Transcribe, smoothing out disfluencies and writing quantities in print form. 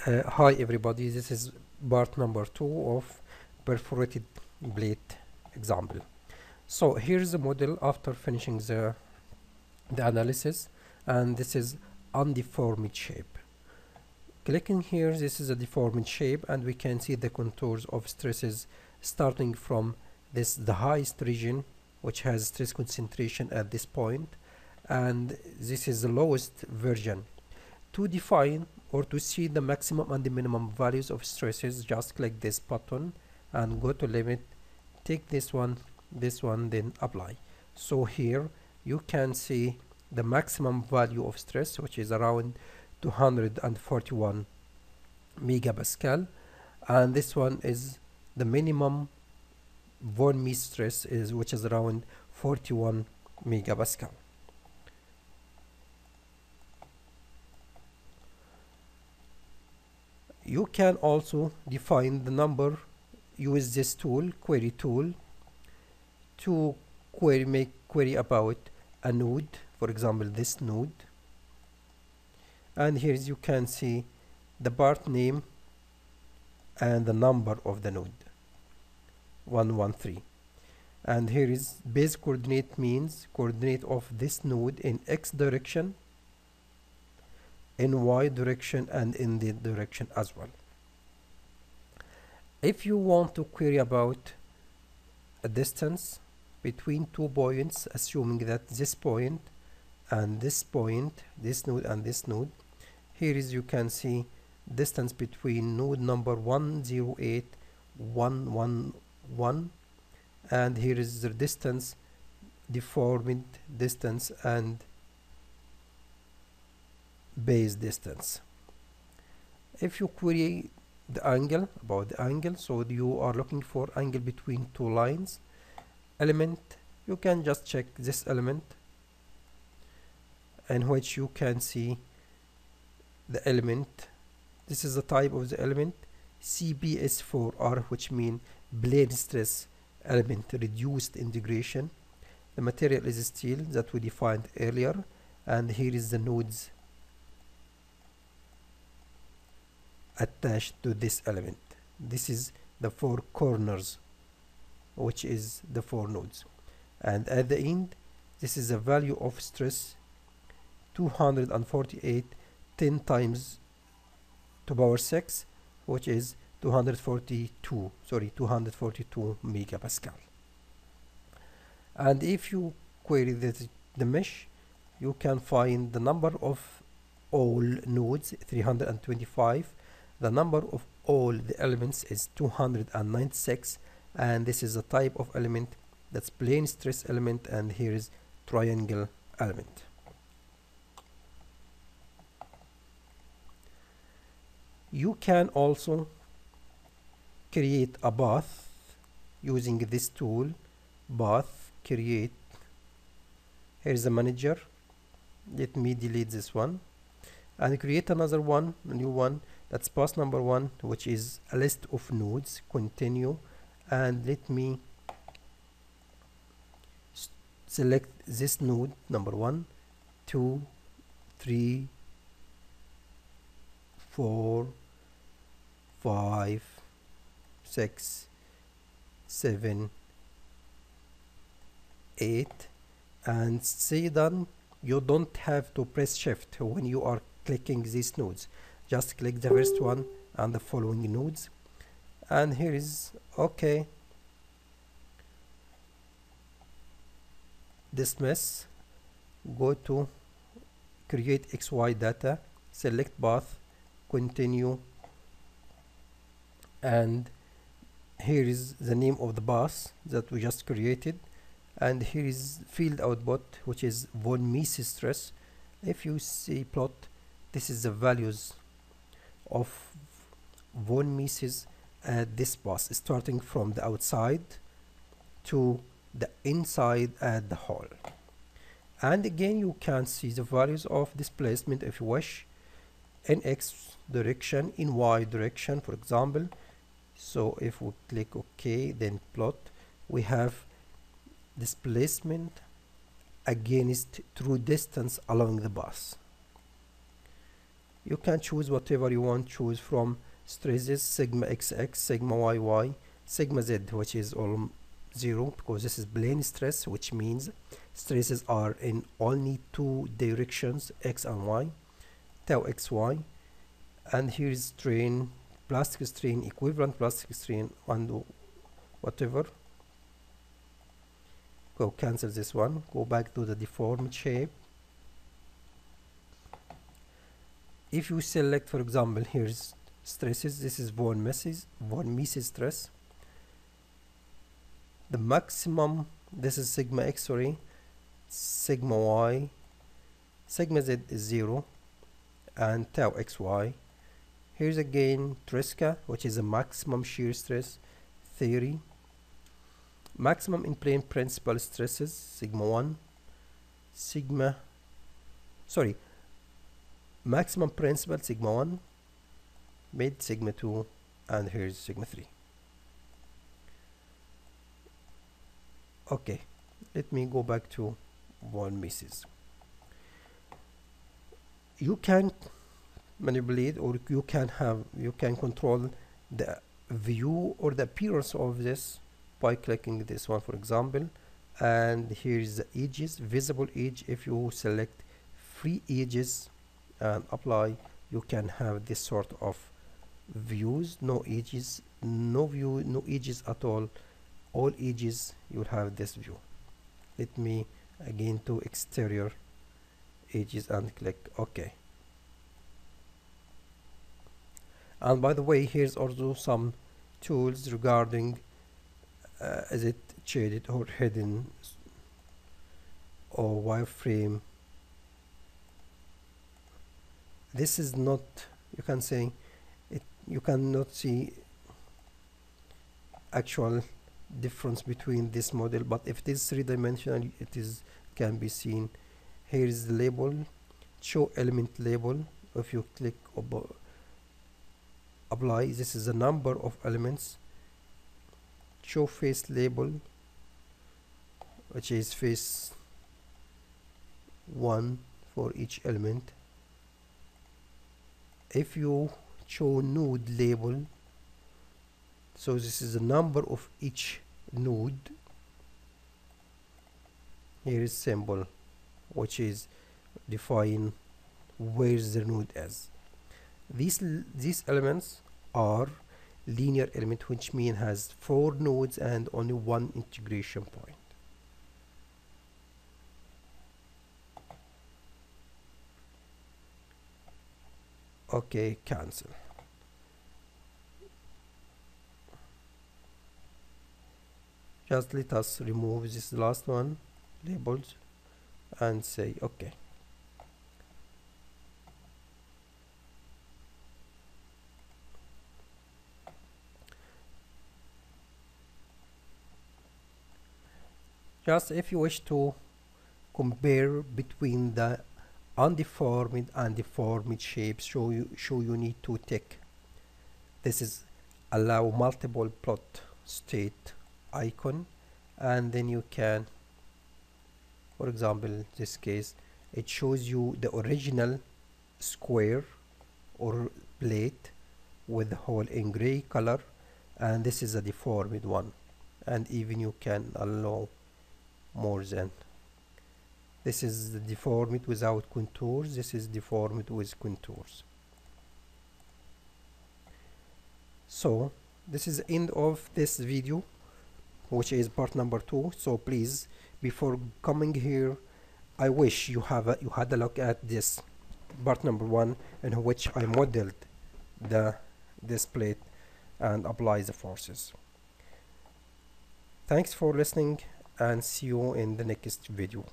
Hi everybody, this is part number 2 of perforated plate example. So here's the model after finishing the analysis, and this is undeformed shape. Clicking here, this is a deformed shape, and we can see the contours of stresses starting from the highest region, which has stress concentration at this point, and this is the lowest version. To define or to see the maximum and the minimum values of stresses, just click this button and go to limit, take this one, then apply. So here you can see the maximum value of stress, which is around 241 megapascal, and this one is the minimum von Mises stress, which is around 41 megapascal. You can also define the number, use this tool, query tool, to make query about a node, for example this node, and here you can see the part name and the number of the node 113, and here is base coordinate, means coordinate of this node in x direction, in y direction, and in the direction as well. If you want to query about a distance between 2 points, assuming that this point and this point, this node and this node, here is you can see distance between node number 108111, and here is the distance, deformed distance, and base distance. If you query the angle, about the angle, so you are looking for angle between two lines, element, you can just check this element, in which you can see the element. This is the type of the element CBS4R, which mean plane stress element reduced integration. The material is steel that we defined earlier, and here is the nodes attached to this element. This is the 4 corners, which is the 4 nodes, and at the end this is the value of stress 248 10 times to power 6, which is 242 megapascal. And if you query the mesh, you can find the number of all nodes 325, the number of all the elements is 296, and this is a type of element that's plane stress element, and here is triangle element. You can also create a path using this tool, path create. Here is the manager. Let me delete this one and create another one, a new one, that's path number 1, which is a list of nodes. Continue, and let me select this node number 1, 2, 3, 4, 5, 6, 7, 8, and say done. You don't have to press shift when you are clicking these nodes. Just click the first one and the following nodes, and here is OK. Dismiss, go to create XY data, select path, continue, and here is the name of the path that we just created, and here is field output, which is von Mises stress. If you see plot, this is the values of von Mises at this path, starting from the outside to the inside at the hole. And again, you can see the values of displacement if you wish, in X direction, in Y direction, for example. So if we click OK, then plot, we have displacement against true distance along the path. You can choose whatever you want. Choose from stresses sigma xx, sigma yy, sigma z, which is all 0 because this is plane stress, which means stresses are in only two directions, x and y, tau xy, and here is strain, plastic strain, equivalent plastic strain, and whatever. Go cancel this one, go back to the deformed shape. If you select, for example, here's stresses, this is von Mises stress. The maximum, this is sigma x, sorry, sigma y, sigma z is 0, and tau xy. Here's again Tresca, which is a maximum shear stress theory. Maximum in plane principal stresses, sigma 1, maximum principal sigma 1, mid sigma 2, and here's sigma 3. Okay, let me go back to von Mises. You can manipulate, or you can control the view or the appearance of this by clicking this one, for example, and here is the edges, visible edge. If you select free edges and apply, you can have this sort of views. No edges, no view, no edges at all edges, you'll have this view. Let me again to exterior edges and click OK. And by the way, here's also some tools regarding is it shaded or hidden or wireframe. This is not, you can say it, you cannot see actual difference between this model, but if it is three-dimensional, it is can be seen. Here is the label, show element label. If you click apply, this is the number of elements. Show face label, which is face 1 for each element. If you show node label, so this is the number of each node. Here is symbol, which is define where the node is. These elements are linear element, which means has 4 nodes and only 1 integration point. Okay, cancel. Just let us remove this last one, labels, and say OK. Just if you wish to compare between the undeformed and deformed shapes, you need to tick. This is allow multiple plot state icon, and then you can, for example, in this case, it shows you the original square or plate with the hole in gray color, and this is a deformed one, and even you can allow more than. This is the deformed without contours, this is deformed with contours. So this is the end of this video, which is part number 2. So please, before coming here, I wish you had a look at this part number 1, in which I modeled this plate and apply the forces. Thanks for listening, and see you in the next video.